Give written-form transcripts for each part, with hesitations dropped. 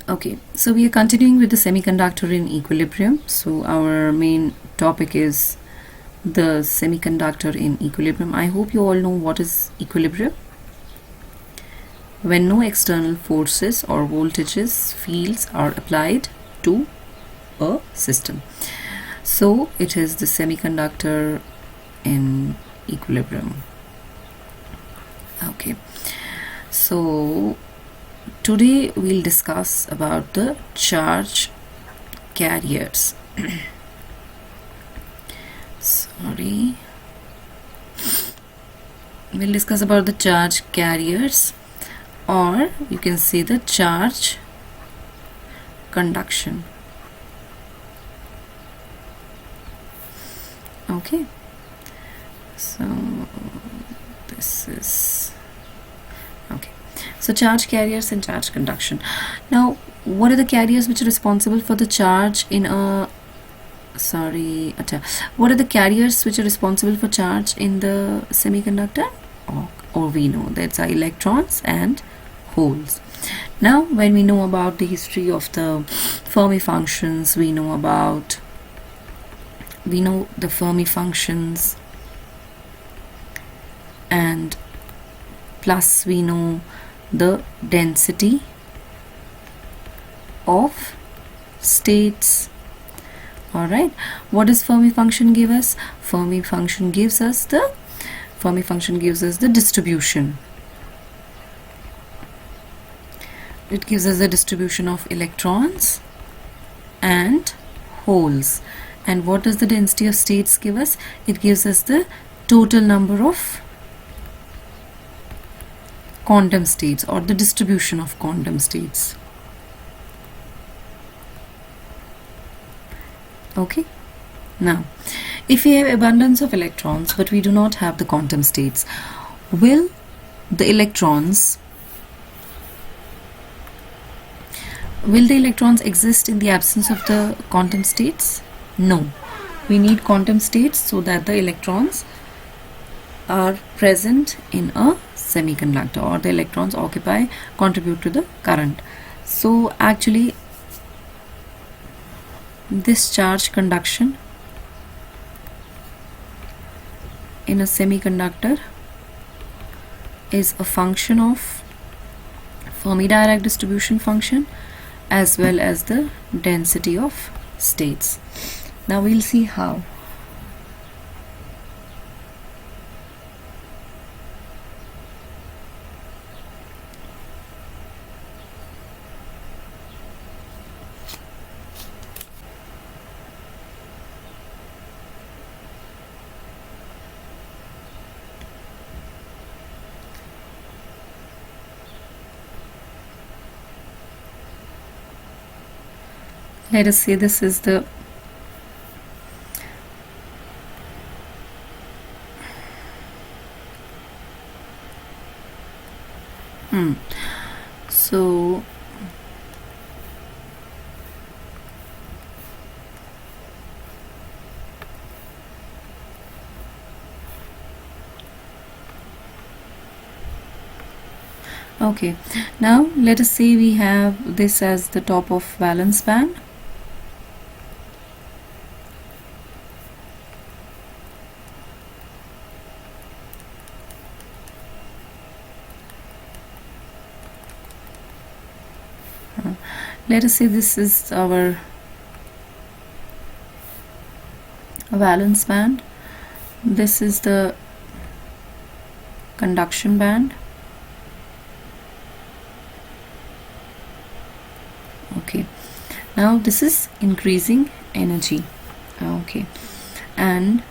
Okay, so we are continuing with the semiconductor in equilibrium. So our main topic is the semiconductor in equilibrium. I hope you all know what is equilibrium. When no external forces or voltages, fields are applied to a system. So it is the semiconductor in equilibrium. Okay, so today we'll discuss about the charge carriers. Sorry. We'll discuss about the charge carriers, or you can say the charge conduction. Okay, so this is okay. So charge carriers and charge conduction. Now, what are the carriers which are responsible for the charge in a what are the carriers which are responsible for charge in the semiconductor? Or we know that's our electrons and holes. Now, when we know about the history of the Fermi functions, we know the Fermi functions, and plus we know the density of states. Alright, what does Fermi function give us? Fermi function gives us the distribution. It gives us the distribution of electrons and holes. And what does the density of states give us? It gives us the total number of quantum states, or the distribution of quantum states. Okay, now if we have abundance of electrons but we do not have the quantum states, will the electrons exist in the absence of the quantum states? No, we need quantum states so that the electrons are present in a semiconductor, or the electrons contribute to the current. So actually this charge conduction in a semiconductor is a function of Fermi-Dirac distribution function as well as the density of states. Now we'll see how. Let us say this is the so okay, now let us say we have this as the top of valence band. Let us say this is our valence band. This is the conduction band. Okay, now this is increasing energy. Okay, and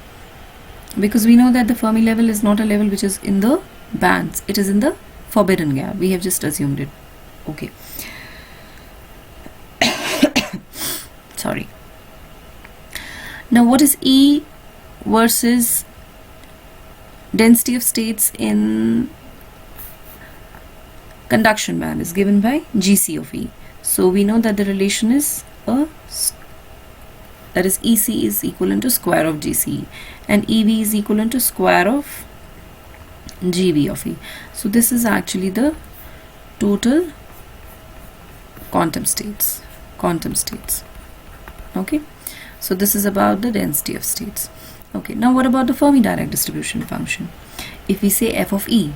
because we know that the Fermi level is not a level which is in the bands, it is in the forbidden gap. We have just assumed it. Okay. Sorry. Now what is E versus density of states in conduction band is given by GC of E. So we know that the relation is that is EC is equivalent to square of GC, and EV is equivalent to square of GV of E. So this is actually the total quantum states. Quantum states. Okay, so this is about the density of states. Okay, now what about the Fermi Dirac distribution function? If we say f of e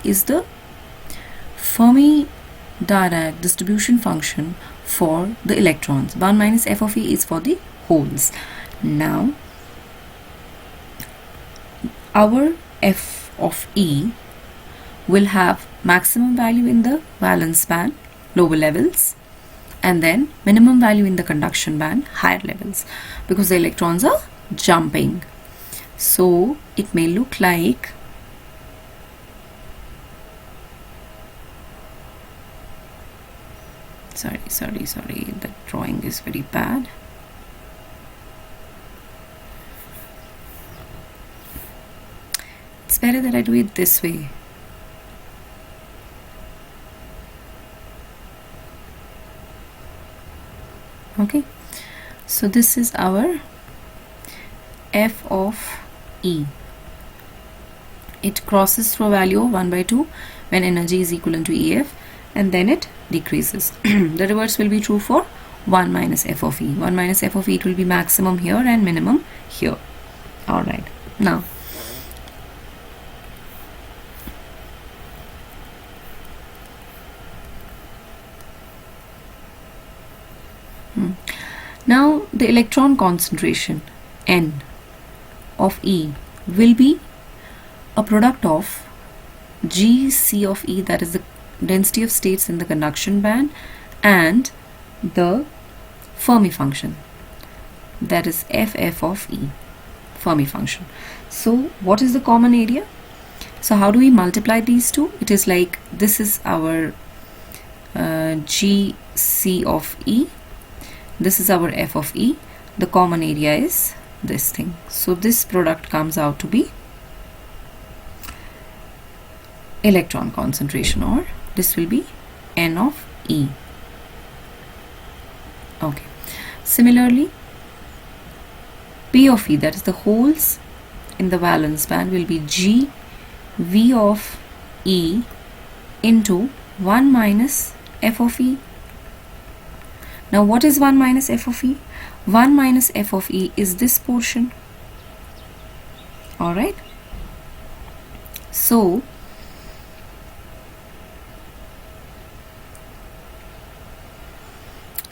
is the Fermi Dirac distribution function for the electrons. 1 minus f of e is for the holes. Now our f of e will have maximum value in the valence band, lower levels, and then minimum value in the conduction band, higher levels, because the electrons are jumping. So it may look like sorry, the drawing is very bad. It's better that I do it this way. Okay, so this is our f of e. It crosses through a value of 1 by 2 when energy is equivalent to EF, and then it decreases. The reverse will be true for 1 minus f of e. 1 minus f of e, it will be maximum here and minimum here. Alright, now now the electron concentration N of E will be a product of Gc of E, that is the density of states in the conduction band, and the Fermi function, that is ff of E, Fermi function. So what is the common area? So how do we multiply these two? It is like this is our Gc of E, this is our f of E, the common area is this thing. So this product comes out to be electron concentration, or this will be N of E. Okay, similarly P of E, that is the holes in the valence band, will be G V of E into 1 minus f of E. Now what is 1 minus f of E? 1 minus f of E is this portion. Alright, so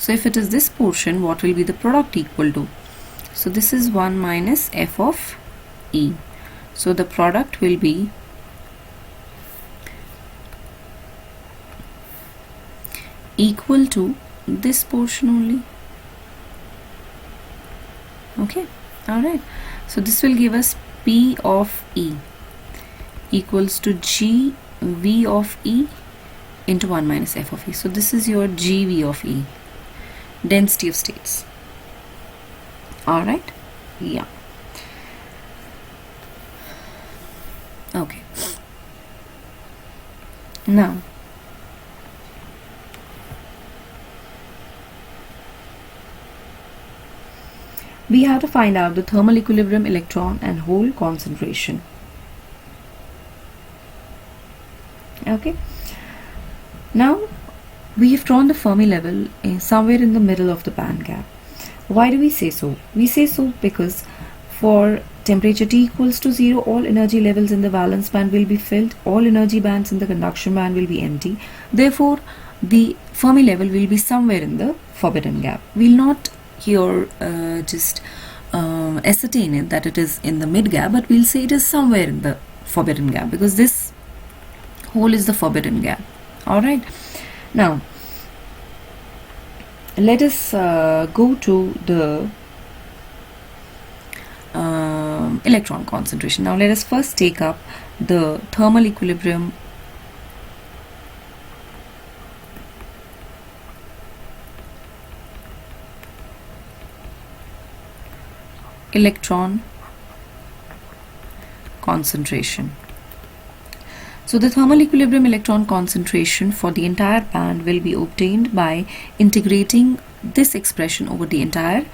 if it is this portion, what will be the product equal to? So this is 1 minus f of E. So the product will be equal to this portion only. Okay, alright. So this will give us P of E equals to G V of E into 1 minus f of E. So this is your GV of E, density of states. Alright, yeah. Okay. Now we have to find out the thermal equilibrium, electron and hole concentration. Okay, now we have drawn the Fermi level somewhere in the middle of the band gap. Why do we say so? We say so because for temperature T equals to 0, all energy levels in the valence band will be filled, all energy bands in the conduction band will be empty. Therefore, the Fermi level will be somewhere in the forbidden gap. We will not here just ascertain it that it is in the mid gap, but we'll say it is somewhere in the forbidden gap, because this hole is the forbidden gap. Alright, now let us go to the electron concentration. Now let us first take up the thermal equilibrium electron concentration. So the thermal equilibrium electron concentration for the entire band will be obtained by integrating this expression over the entire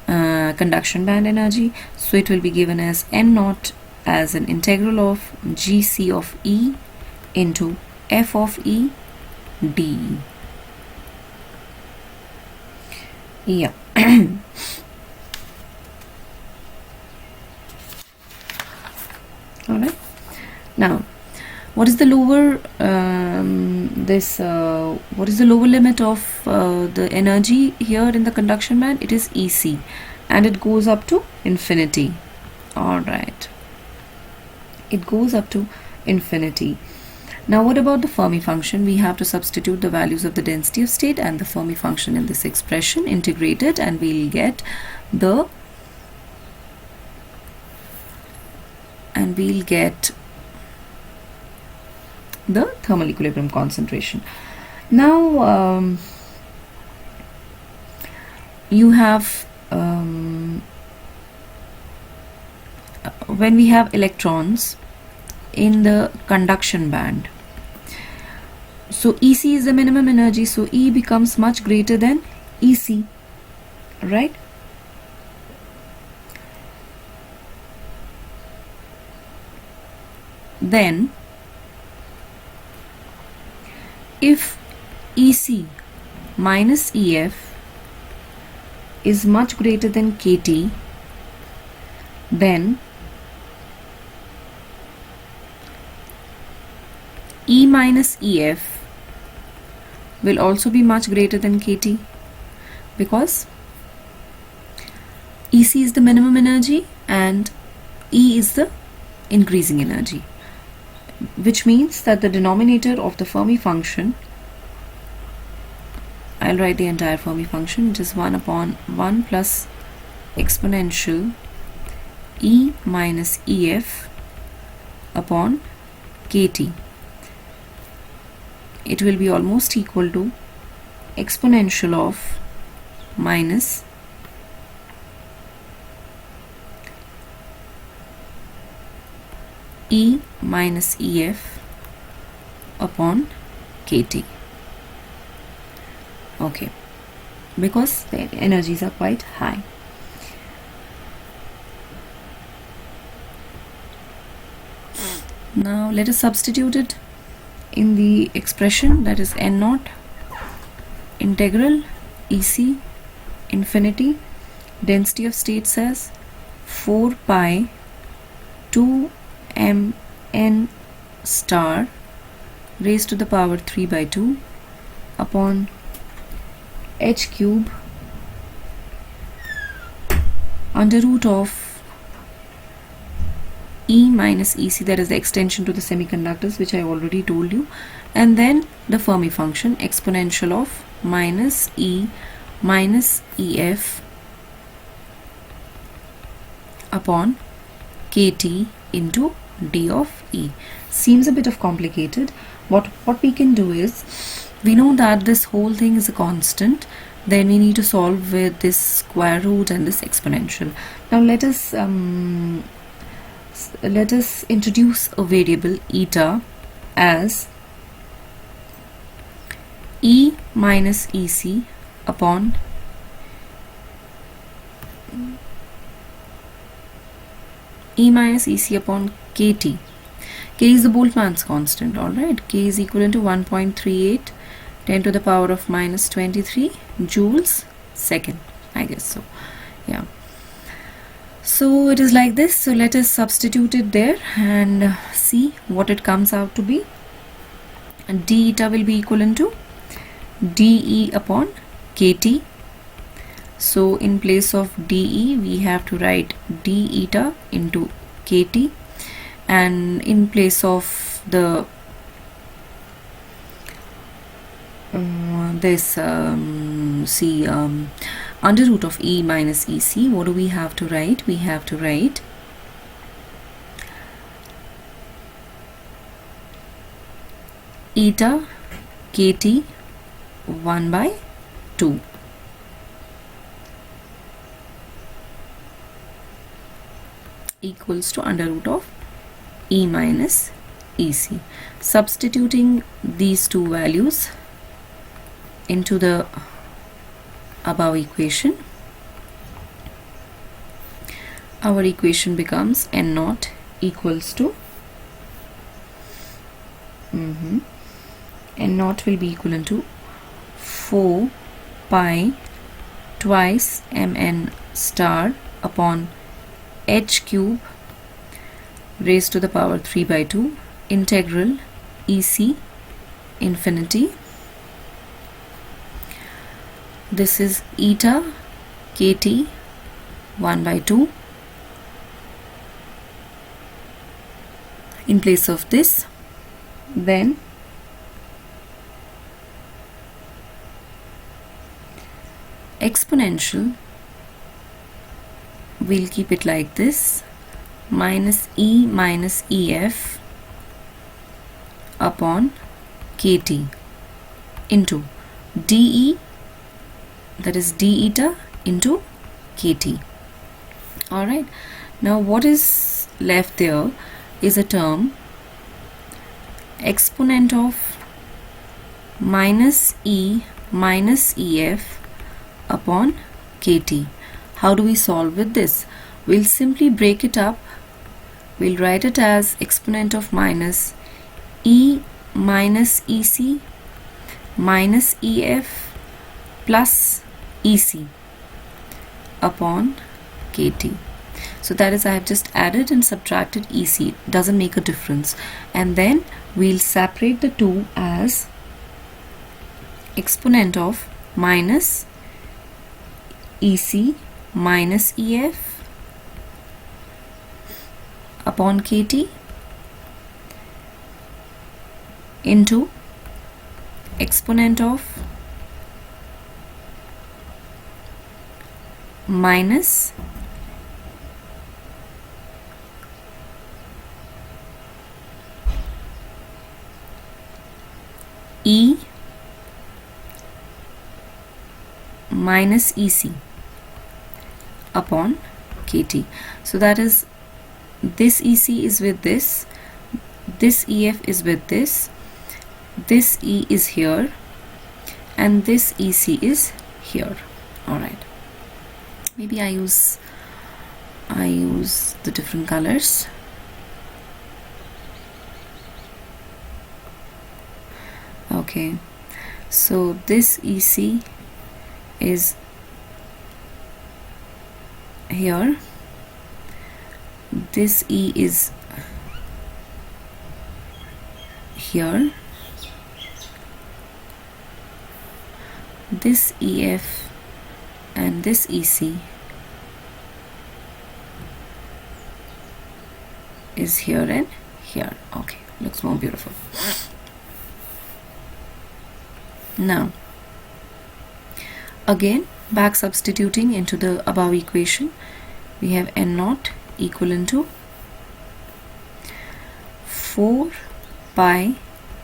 conduction band energy. So it will be given as N naught as an integral of Gc of E into f of E dE. Yeah. All right. Now, what is the lower what is the lower limit of the energy here in the conduction band? It is EC, and it goes up to infinity. All right. It goes up to infinity. Now, what about the Fermi function? We have to substitute the values of the density of state and the Fermi function in this expression, integrate it, and we'll get the thermal equilibrium concentration. Now, you have when we have electrons in the conduction band, so EC is the minimum energy, so E becomes much greater than EC, right? Then if EC minus EF is much greater than KT, then E minus EF will also be much greater than KT, because EC is the minimum energy and E is the increasing energy, which means that the denominator of the Fermi function, I'll write the entire Fermi function, which is 1 upon 1 plus exponential E minus EF upon KT. It will be almost equal to exponential of minus E minus EF upon KT. Okay, because the energies are quite high. Now let us substitute it in the expression, that is N naught integral EC infinity density of states as 4 pi 2 mn star raised to the power 3 by 2 upon h cube under root of E minus EC, that is the extension to the semiconductors, which I already told you, and then the Fermi function exponential of minus E minus EF upon KT into D of E. Seems a bit of complicated. What we can do is, we know that this whole thing is a constant, then we need to solve with this square root and this exponential. Now let us introduce a variable eta as E minus EC upon KT. K is the Boltzmann's constant, alright. K is equivalent to 1.38 10 to the power of minus 23 joules second, I guess so. Yeah. So it is like this. So let us substitute it there and see what it comes out to be. And d eta will be equivalent to dE upon KT. So in place of dE we have to write d eta into KT, and in place of the under root of E minus EC, what do we have to write? We have to write eta KT 1 by 2 equals to under root of E minus EC. Substituting these two values into the above equation, our equation becomes N naught equals to N naught will be equivalent to 4 pi twice mn star upon h cube raised to the power 3 by 2 integral EC infinity. This is eta kt 1 by 2. In place of this, then exponential, we'll keep it like this, minus E minus EF upon KT into DE, that is d eta into KT. Alright, now what is left there is a term exponent of minus E minus EF upon KT. How do we solve with this? We'll simply break it up. We'll write it as exponent of minus E minus EC minus EF plus EC upon KT. So that is, I have just added and subtracted EC. It doesn't make a difference. And then we'll separate the two as exponent of minus EC minus EF upon KT into exponent of minus E minus EC upon KT. So that is, this EC is with this EF is with this E is here, and this EC is here. Alright, maybe I use the different colors. Okay, so this EC is here, this E is here, this EF and this EC is here and here. Okay, looks more beautiful. Now again, back substituting into the above equation, we have n naught equivalent to 4 pi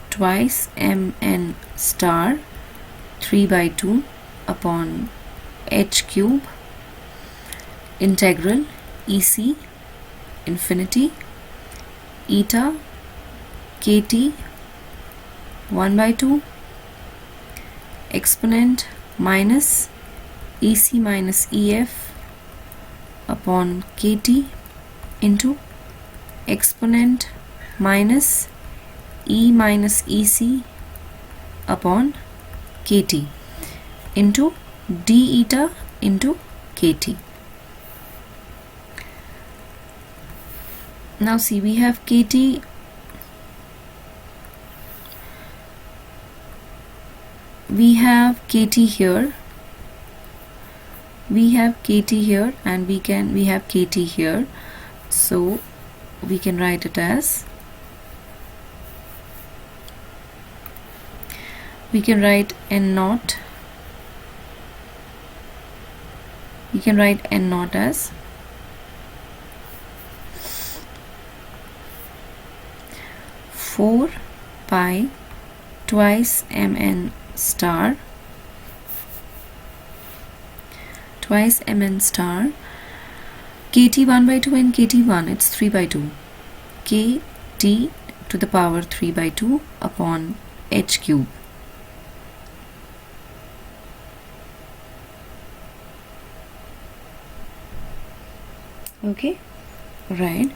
twice mn star 3 by 2 upon h cube integral EC infinity eta kt 1 by 2 exponent minus EC minus EF upon KT into exponent minus E minus EC upon KT into d eta into KT. Now see, we have KT, we have KT here, we have KT here, and we have KT here, so we can write it as, we can write n naught, we can write n naught as 4 pi twice mn star twice mn star kt 1 by 2 and kt 1, it's 3 by 2, kt to the power 3 by 2 upon h cube. Okay, right.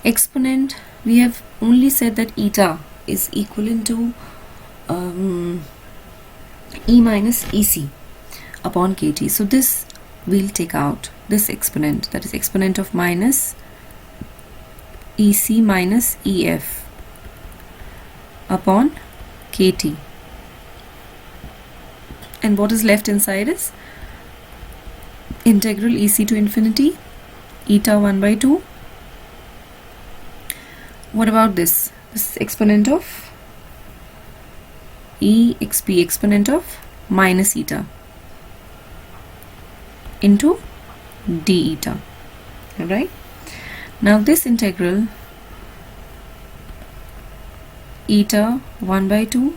Exponent, we have only said that eta is equivalent to E minus EC. upon kT. So this we'll take out this exponent, that is exponent of minus EC minus EF upon kT. And what is left inside is integral EC to infinity eta 1 by 2. What about this? This is exponent of exp, exponent of minus eta into d eta. Alright, now this integral eta 1 by 2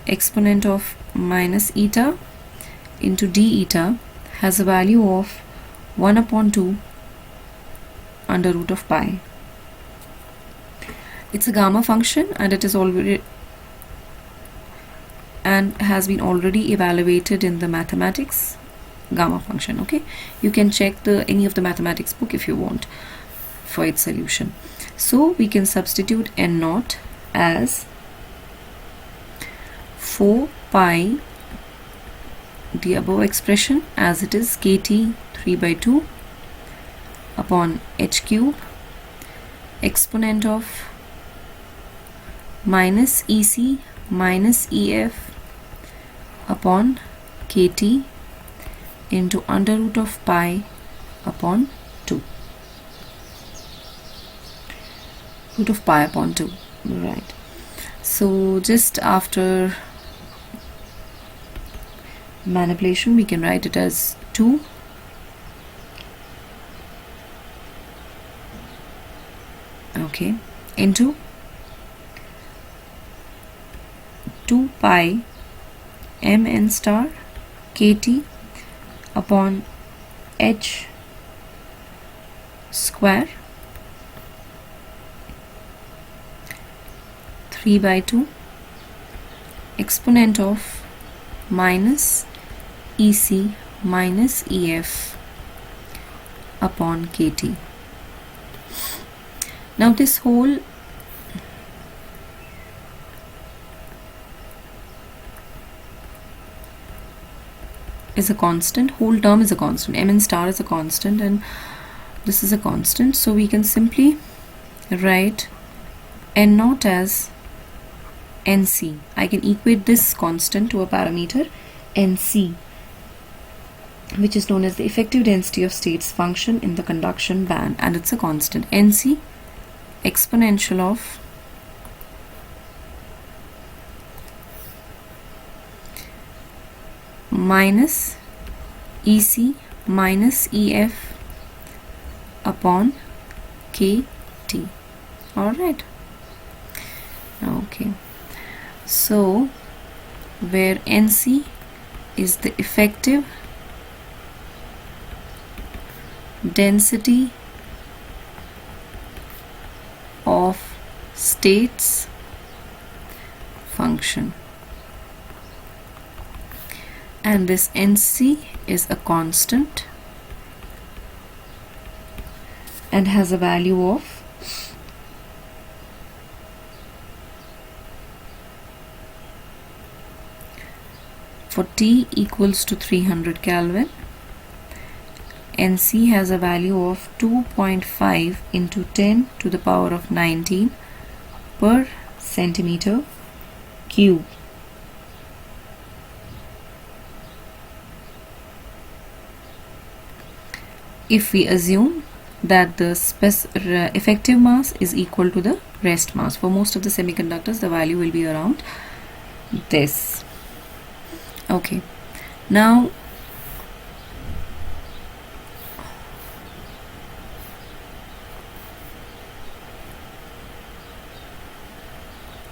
exponent of minus eta into d eta has a value of 1 upon 2 under root of pi. It's a gamma function, and it is already and has been already evaluated in the mathematics gamma function. Okay, you can check any of the mathematics book if you want for its solution. So we can substitute n naught as 4 pi, the above expression as it is, kT 3 by 2 upon h cube exponent of minus EC minus EF upon kT into under root of pi upon 2. Root of pi upon 2. Right. So just after manipulation we can write it as 2 okay into 2 pi mn star kT upon h square 3 by 2 exponent of minus EC minus EF upon kT. Now this whole is a constant, whole term is a constant, mn star is a constant, and this is a constant, so we can simply write n naught as nc. I can equate this constant to a parameter nc, which is known as the effective density of states function in the conduction band, and it's a constant nc exponential of minus EC minus EF upon kT. Alright, okay, so where NC is the effective density of states function, and this NC is a constant and has a value of for T equals to 300 Kelvin. NC has a value of 2.5 into 10 to the power of 19 per centimeter cube. If we assume that the effective mass is equal to the rest mass, for most of the semiconductors the value will be around this. Okay, now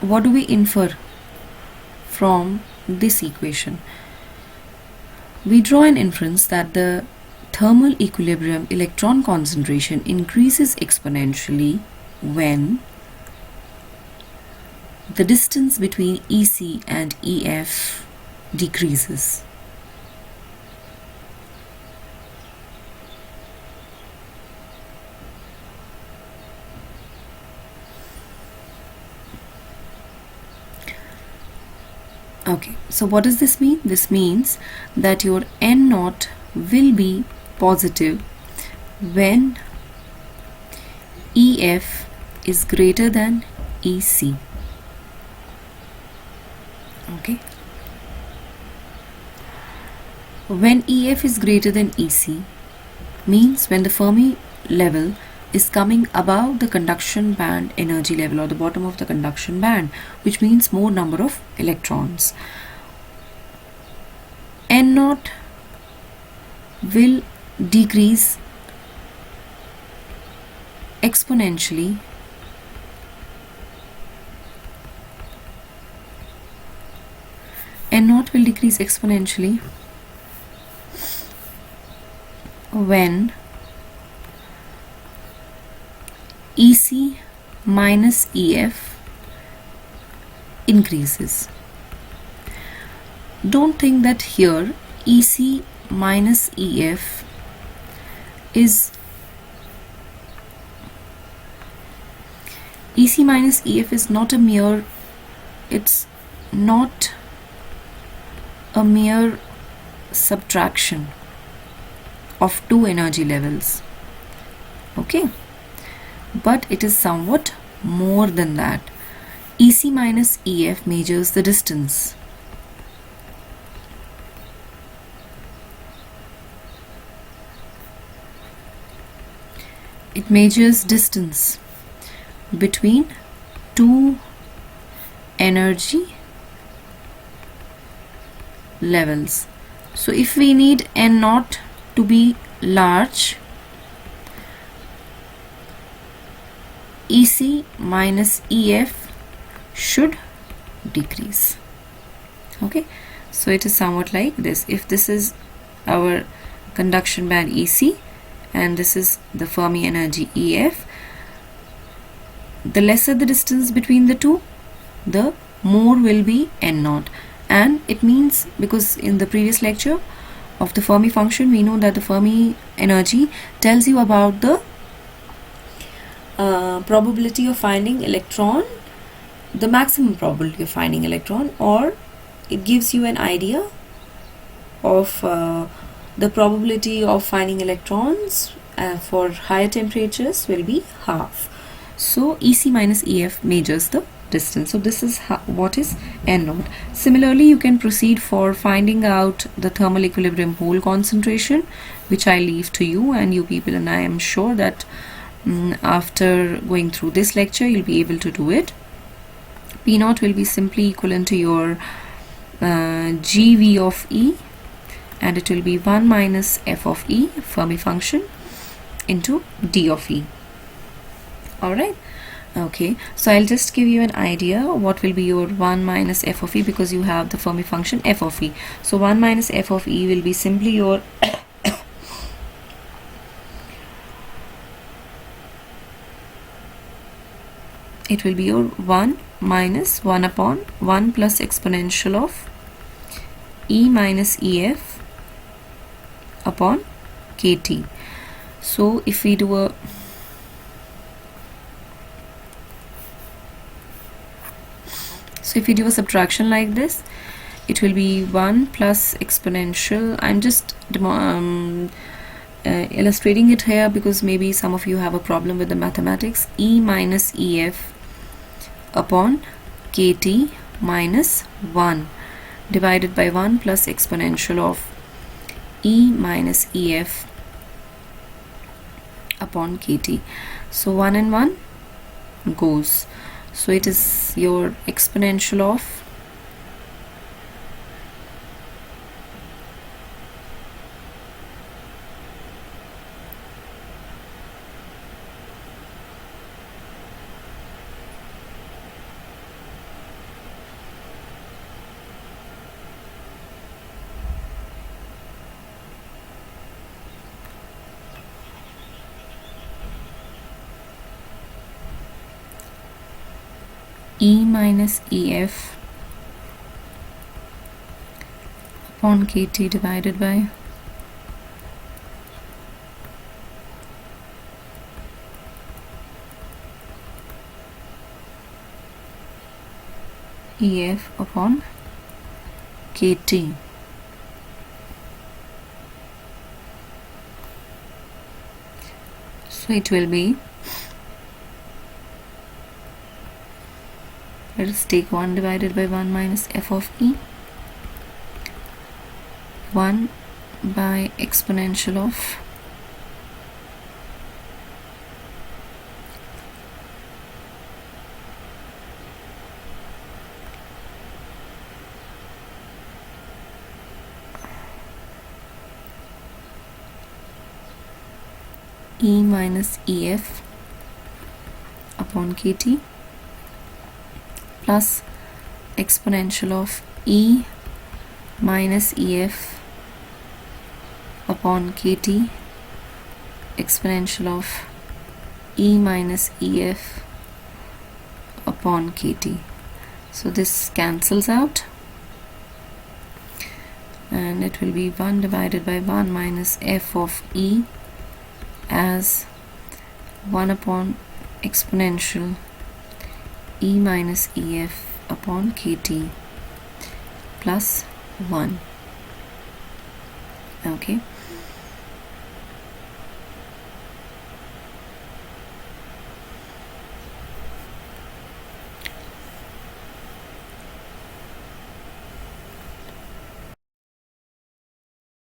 what do we infer from this equation? We draw an inference that the thermal equilibrium electron concentration increases exponentially when the distance between EC and EF decreases. Okay, so what does this mean? This means that your N naught will be positive when EF is greater than EC. Okay. When EF is greater than EC means when the Fermi level is coming above the conduction band energy level or the bottom of the conduction band, which means more number of electrons. N naught will decrease exponentially N naught will decrease exponentially when EC minus EF increases. Don't think that here EC minus EF is not a mere, it's not a mere subtraction of two energy levels, okay, but it is somewhat more than that. EC minus EF measures the distance. It measures distance between two energy levels. So if we need N naught to be large, EC minus EF should decrease. Okay, so it is somewhat like this. If this is our conduction band EC and this is the Fermi energy EF, the lesser the distance between the two, the more will be N naught. And it means, because in the previous lecture of the Fermi function, we know that the Fermi energy tells you about the probability of finding electron, the maximum probability of finding electron, or it gives you an idea of the probability of finding electrons for higher temperatures will be half. So EC minus EF measures the distance. So this is what is N naught. Similarly, you can proceed for finding out the thermal equilibrium hole concentration, which I leave to you and you people, and I am sure that after going through this lecture you'll be able to do it. P naught will be simply equivalent to your GV of E, and it will be 1 minus F of E, Fermi function, into D of E. Alright, okay, so I'll just give you an idea what will be your 1 minus F of E, because you have the Fermi function F of E. So 1 minus F of E will be simply your it will be your 1 minus 1 upon 1 plus exponential of E minus EF upon KT. So if we do a subtraction like this, it will be 1 plus exponential. I'm just illustrating it here because maybe some of you have a problem with the mathematics. E minus EF upon KT minus 1 divided by 1 plus exponential of E minus EF upon KT. So 1 and 1 goes. So it is your exponential of E minus EF upon KT divided by EF upon kt. So it will be, let us take 1 divided by 1 minus f of e, 1 by exponential of e minus ef upon kt plus exponential of e minus ef upon kt exponential of e minus ef upon kt. So this cancels out and it will be 1 divided by 1 minus f of e as 1 upon exponential e minus ef upon kt plus 1. Okay.